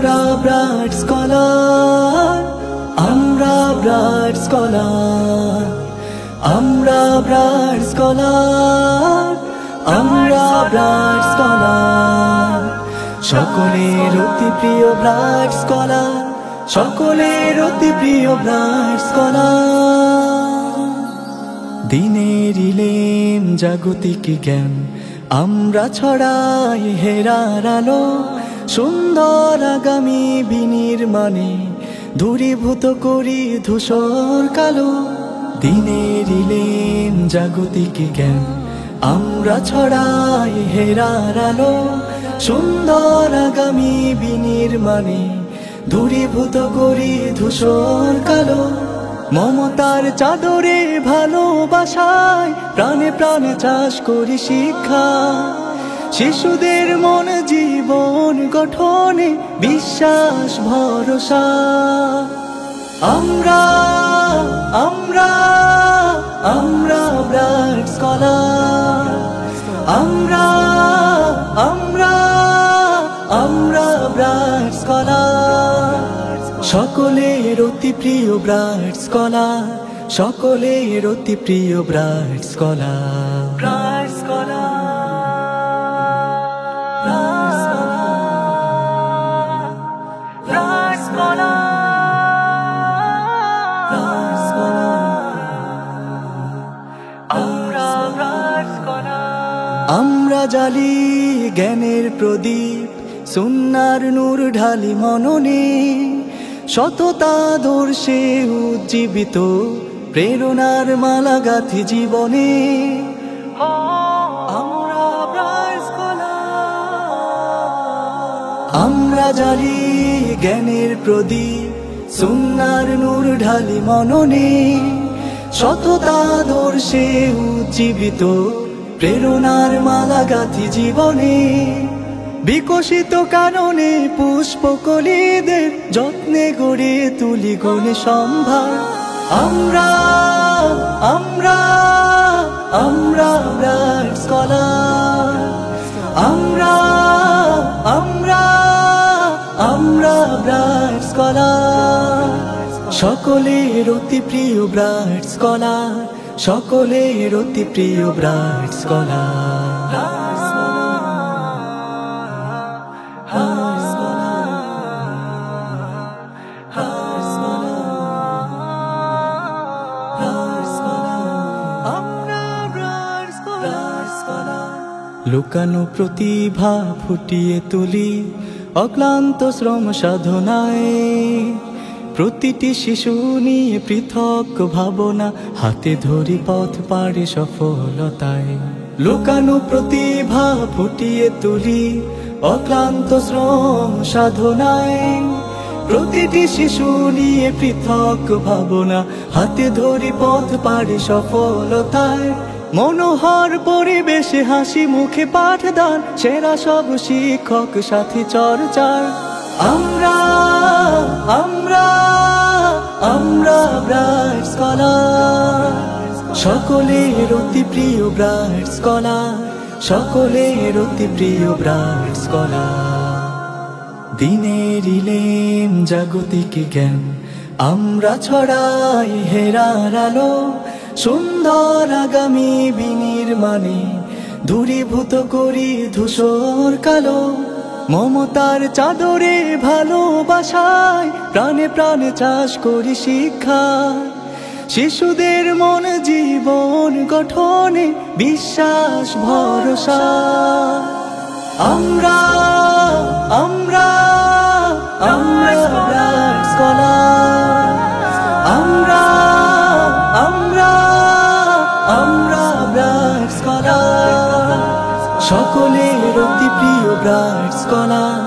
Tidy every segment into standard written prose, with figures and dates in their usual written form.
আমরা bright scholar, আমরা bright scholar, আমরা ব্রাইট স্কলার, আমরা ব্রাইট স্কলার। সকলের অতি প্রিয় ব্রাইট স্কলার, সকলের অতি প্রিয় ব্রাইট স্কলার। দিনের ইলেম জাগতিক জ্ঞান আমরা ছড়াই হেরার আলো, সুন্দর আগামী বিনির্মাণে দূরীভূত করি ধূসর কালো। দিনের ইলেম জাগতিক জ্ঞান আমরা ছড়াই হেরার আলো, সুন্দর আগামী বিনির্মাণে দূরীভূত করি ধূসর কালো। মমতার চাদরে ভালোবাসায় প্রাণে প্রাণে চাষ করি শিক্ষা, শিশুদের মন জীবন গঠনে বিশ্বাস ভরসা। আমরা আমরা আমরা ব্রাইট স্কলার, আমরা আমরা আমরা ব্রাইট স্কলার। সকলের অতি প্রিয় ব্রাইট স্কলার, সকলের অতি প্রিয় bright scholar. Bright scholar, bright scholar, bright scholar, bright scholar. আমরা ব্রাইট স্কলার। আমরা জ্বালি জ্ঞানের প্রদীপ, সুন্নাহর নূর ঢালি মননে, সততা দর্শে উজ্জীবিত প্রেরণার মালা গাঁথি জীবনে। আমরা ব্রাইট স্কলার। আমরা জ্বালি জ্ঞানের প্রদীপ, সুন্নাহর নূর ঢালি মননে, সততা দর্শে উজ্জীবিত প্রেরণার মালা গাঁথি জীবনে। বিকশিত কাননে পুষ্পকলিদের যত্নে গড়ে তুলি গুণে সম্ভার। আমরা আমরা আমরা ব্রাইট স্কলার, আমরা আমরা আমরা ব্রাইট স্কলার। সকলের অতি প্রিয় ব্রাইট স্কলার, সকলের অতি প্রিয় ব্রাইট স্কলার। লুকানো প্রতিভা ফুটিয়ে তুলি অক্লান্ত শ্রম সাধনায়, প্রতিটি শিশু নিয়ে পৃথক ভাবনা, হাতে ধরি পথ পাড়ি সফলতায়। লুকানো প্রতিভা ফুটিয়ে তুলি অক্লান্ত শ্রম সাধনায়, প্রতিটি শিশু নিয়ে পৃথক ভাবনা, হাতে ধরি পথ পাড়ি সফলতায়। মনোহর পরিবেশে হাসি মুখে পাঠদান, সেরা সব শিক্ষক সাথী চর্চার। আমরা আমরা আমরা ব্রাইট স্কলার, সকলের অতি প্রিয় ব্রাইট স্কলার, সকলের অতি প্রিয় ব্রাইট স্কলার। দিনের ইলেম জাগতিক জ্ঞান আমরা ছড়াই হেরার আলো, সুন্দর আগামী বিনির্মাণে দূরীভূত করি ধূসর কালো। মমতার চাদরে ভালোবাসায় প্রাণে প্রাণে চাষ করি শিক্ষা, শিশুদের মন জীবন গঠনে বিশ্বাস ভরসা। আমরা আমরা আমরা ব্রাইট স্কলার, আমরা আমরা আমরা ব্রাইট স্কলার। সকলের অতি প্রিয় ব্রাইট স্কলার,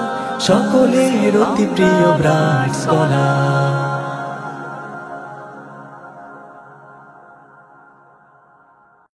সকলের অতি প্রিয় ব্রাইট স্কলার।